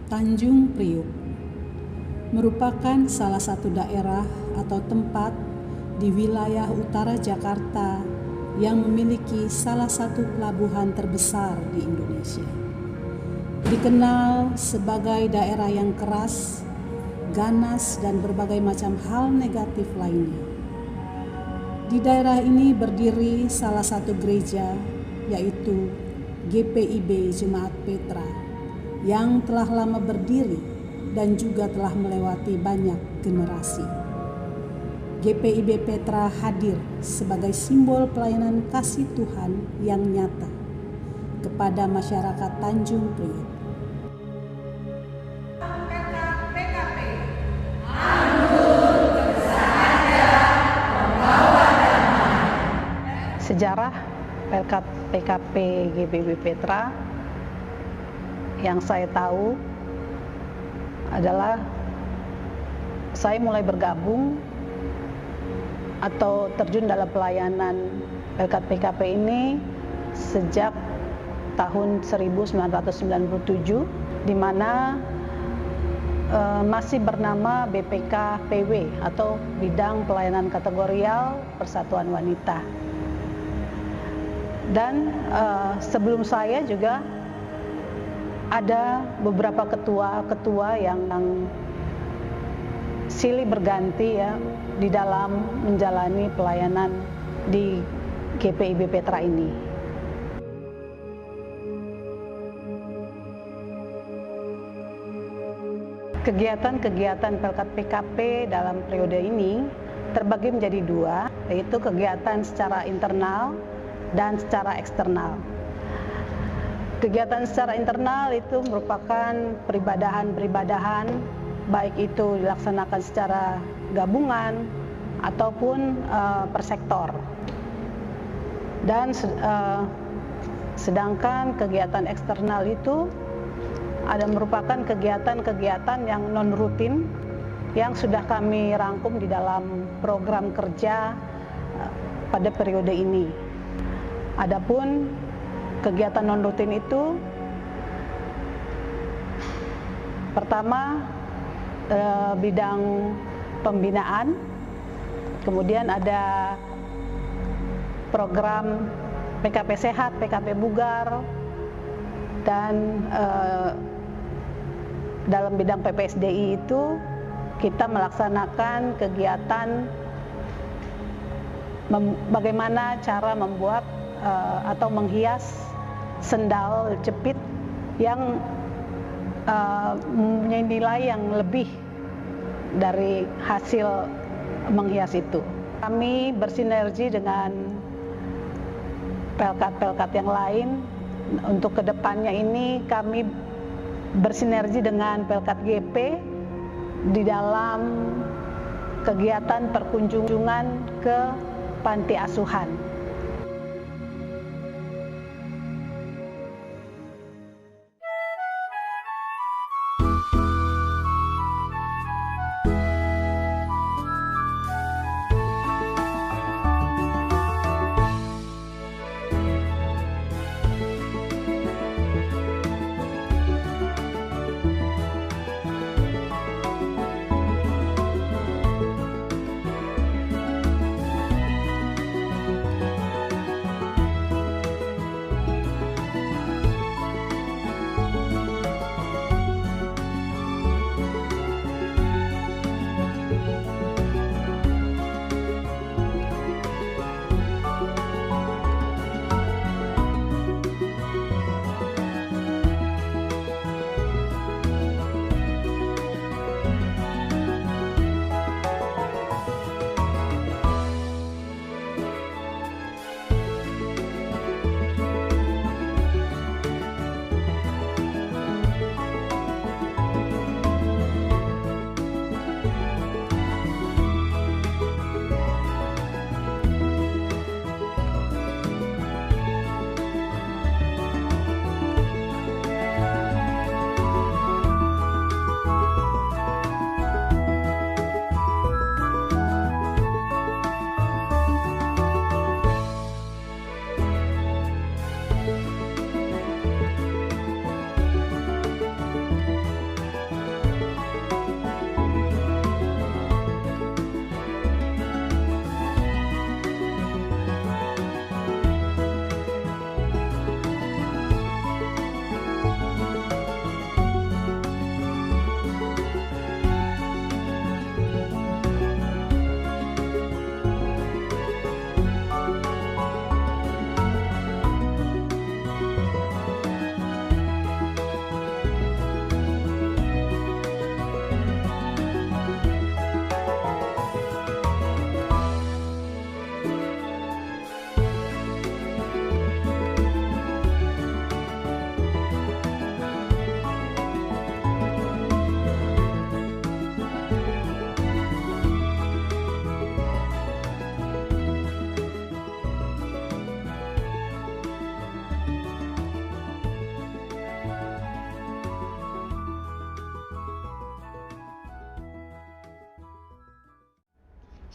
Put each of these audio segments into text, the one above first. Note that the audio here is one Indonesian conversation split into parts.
Tanjung Priuk merupakan salah satu daerah atau tempat di wilayah utara Jakarta yang memiliki salah satu pelabuhan terbesar di Indonesia. Dikenal sebagai daerah yang keras, ganas, dan berbagai macam hal negatif lainnya. Di daerah ini berdiri salah satu gereja, yaitu GPIB Jemaat Petra, yang telah lama berdiri dan juga telah melewati banyak generasi. GPIB Petra hadir sebagai simbol pelayanan kasih Tuhan yang nyata kepada masyarakat Tanjung Priuk. Sejarah PKP GPIB Petra yang saya tahu adalah saya mulai bergabung atau terjun dalam pelayanan PKP ini sejak tahun 1997, di mana masih bernama BPK PW atau Bidang Pelayanan Kategorial Persatuan Wanita. Dan sebelum saya juga ada beberapa ketua yang silih berganti ya di dalam menjalani pelayanan di GPIB Petra ini. Kegiatan-kegiatan PKP dalam periode ini terbagi menjadi dua, yaitu kegiatan secara internal dan secara eksternal. Kegiatan secara internal itu merupakan peribadahan baik itu dilaksanakan secara gabungan ataupun per sektor. Dan sedangkan kegiatan eksternal itu ada merupakan kegiatan-kegiatan yang non rutin yang sudah kami rangkum di dalam program kerja pada periode ini. Adapun kegiatan non rutin itu pertama bidang pembinaan, kemudian ada program PKP Sehat, PKP Bugar, dan dalam bidang PPSDI itu kita melaksanakan kegiatan bagaimana cara membuat atau menghias sendal jepit yang mempunyai nilai yang lebih dari hasil menghias itu. Kami bersinergi dengan pelkat-pelkat yang lain. Untuk kedepannya ini kami bersinergi dengan pelkat GP di dalam kegiatan perkunjungan ke panti asuhan.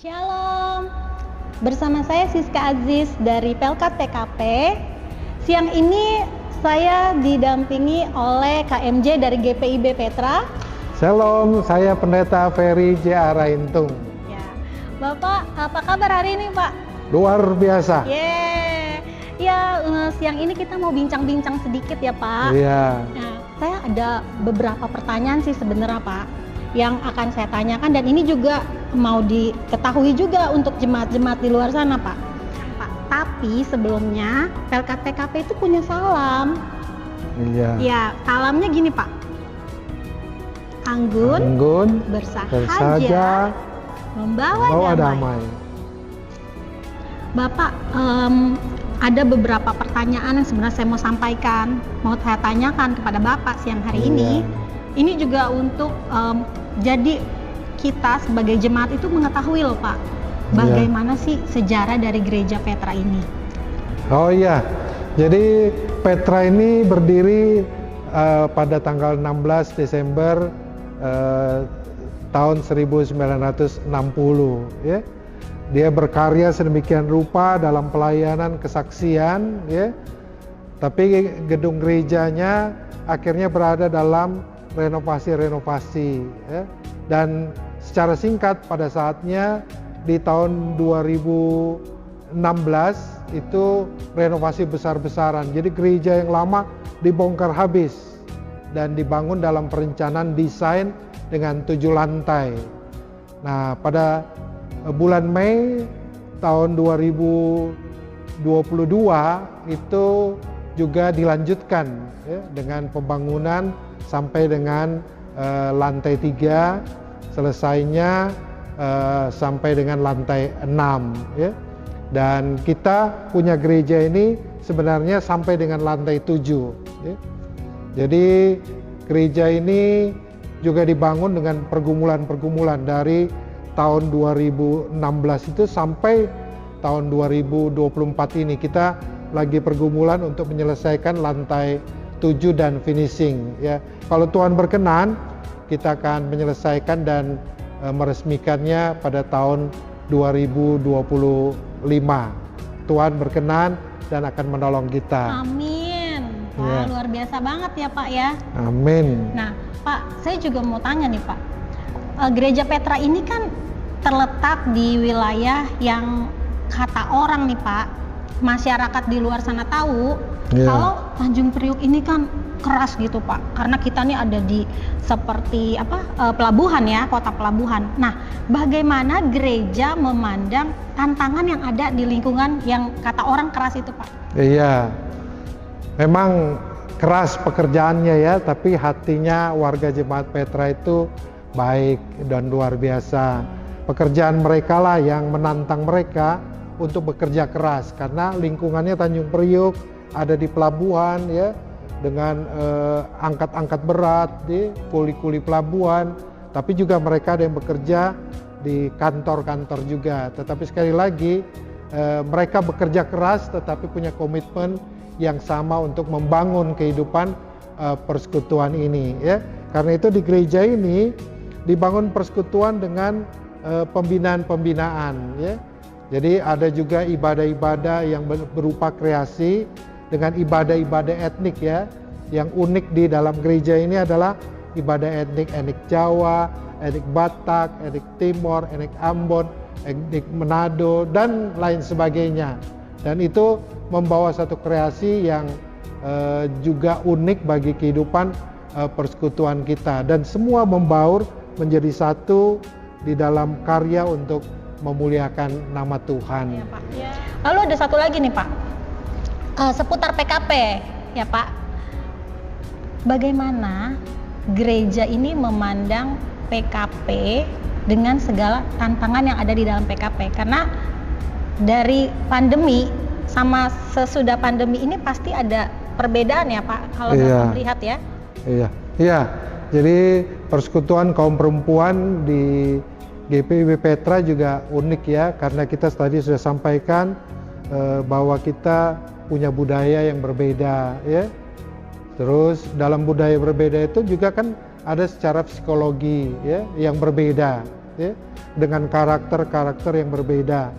Shalom, bersama saya Siska Aziz dari Pelkat PKP. Siang ini saya didampingi oleh KMJ dari GPIB Petra. Shalom, saya Pendeta Ferry J. Araintung. Ya, Bapak apa kabar hari ini Pak? Luar biasa. Ya, siang ini kita mau bincang-bincang sedikit ya Pak. Iya. Nah, saya ada beberapa pertanyaan sih sebenarnya Pak yang akan saya tanyakan, dan ini juga mau diketahui juga untuk jemaat-jemaat di luar sana Pak. Tapi sebelumnya Pelkat PKP itu punya salam. Iya. Ya, salamnya gini Pak. Anggun bersahaja membawa damai. Bapak, ada beberapa pertanyaan yang sebenarnya saya mau sampaikan, mau saya tanyakan kepada Bapak siang hari ini. Ini juga untuk jadi kita sebagai jemaat itu mengetahui loh Pak, bagaimana sih sejarah dari gereja Petra ini. Oh iya, jadi Petra ini berdiri pada tanggal 16 Desember tahun 1960 ya. Dia berkarya sedemikian rupa dalam pelayanan kesaksian ya. Tapi gedung gerejanya akhirnya berada dalam renovasi ya. Dan secara singkat pada saatnya di tahun 2016 itu renovasi besar-besaran. Jadi gereja yang lama dibongkar habis dan dibangun dalam perencanaan desain dengan 7 lantai. Nah, pada bulan Mei tahun 2022 itu juga dilanjutkan ya, dengan pembangunan sampai dengan lantai 3, selesainya sampai dengan lantai 6 ya. Dan kita punya gereja ini sebenarnya sampai dengan lantai 7 ya. Jadi gereja ini juga dibangun dengan pergumulan-pergumulan dari tahun 2016 itu sampai tahun 2024 ini. Kita lagi pergumulan untuk menyelesaikan lantai 7 dan finishing ya. Kalau Tuhan berkenan, kita akan menyelesaikan dan meresmikannya pada tahun 2025. Tuhan berkenan dan akan menolong kita. Amin. Wah, luar biasa banget ya Pak ya. Amin. Nah Pak, saya juga mau tanya nih Pak, gereja Petra ini kan terletak di wilayah yang kata orang nih Pak, masyarakat di luar sana tahu kalau Tanjung Priuk ini kan keras gitu Pak, karena kita nih ada di seperti pelabuhan ya, kota pelabuhan. Nah, bagaimana gereja memandang tantangan yang ada di lingkungan yang kata orang keras itu Pak? Iya, memang keras pekerjaannya ya, tapi hatinya warga jemaat Petra itu baik dan luar biasa. Pekerjaan mereka lah yang menantang mereka untuk bekerja keras, karena lingkungannya Tanjung Priuk ada di pelabuhan ya, dengan angkat-angkat berat di kuli-kuli pelabuhan, tapi juga mereka ada yang bekerja di kantor-kantor juga. Tetapi sekali lagi mereka bekerja keras tetapi punya komitmen yang sama untuk membangun kehidupan persekutuan ini ya. Karena itu di gereja ini dibangun persekutuan dengan pembinaan-pembinaan ya. Jadi ada juga ibadah-ibadah yang berupa kreasi dengan ibadah-ibadah etnik ya. Yang unik di dalam gereja ini adalah ibadah etnik Jawa, etnik Batak, etnik Timor, etnik Ambon, etnik Manado dan lain sebagainya. Dan itu membawa satu kreasi yang juga unik bagi kehidupan persekutuan kita, dan semua membaur menjadi satu di dalam karya untuk memuliakan nama Tuhan. Ya, Pak. Lalu ada satu lagi nih Pak, seputar PKP ya Pak. Bagaimana gereja ini memandang PKP dengan segala tantangan yang ada di dalam PKP? Karena dari pandemi sama sesudah pandemi ini pasti ada perbedaan ya Pak, kalau Bapak melihat ya. Iya. Jadi persekutuan kaum perempuan di GPIB Petra juga unik ya, karena kita tadi sudah sampaikan bahwa kita punya budaya yang berbeda ya. Terus dalam budaya berbeda itu juga kan ada secara psikologi ya yang berbeda. ya, dengan karakter-karakter yang berbeda.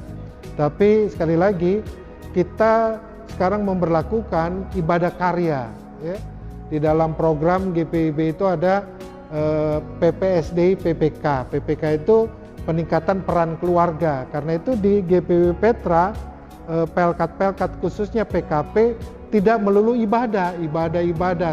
Tapi sekali lagi kita sekarang memberlakukan ibadah karya, ya. Di dalam program GPIB itu ada PPSDI PPK. PPK itu peningkatan peran keluarga. Karena itu di GPIB Petra pelkat-pelkat khususnya PKP tidak melulu ibadah,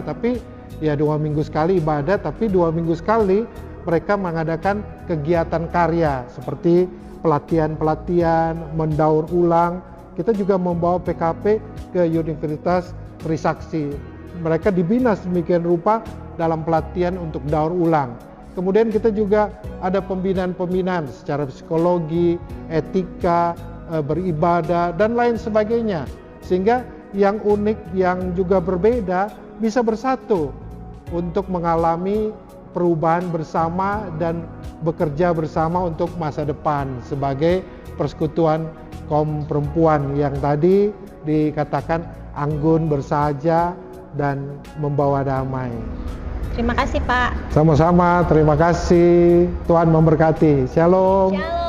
tapi ya 2 minggu sekali ibadah, tapi 2 minggu sekali mereka mengadakan kegiatan karya seperti pelatihan-pelatihan, mendaur ulang. Kita juga membawa PKP ke Universitas Trisakti. Mereka dibina sedemikian rupa dalam pelatihan untuk daur ulang. Kemudian kita juga ada pembinaan-pembinaan secara psikologi, etika, beribadah, dan lain sebagainya. Sehingga yang unik, yang juga berbeda bisa bersatu untuk mengalami perubahan bersama dan bekerja bersama untuk masa depan sebagai persekutuan kaum perempuan yang tadi dikatakan anggun, bersahaja, dan membawa damai. Terima kasih Pak. Sama-sama, terima kasih. Tuhan memberkati. Shalom. Shalom.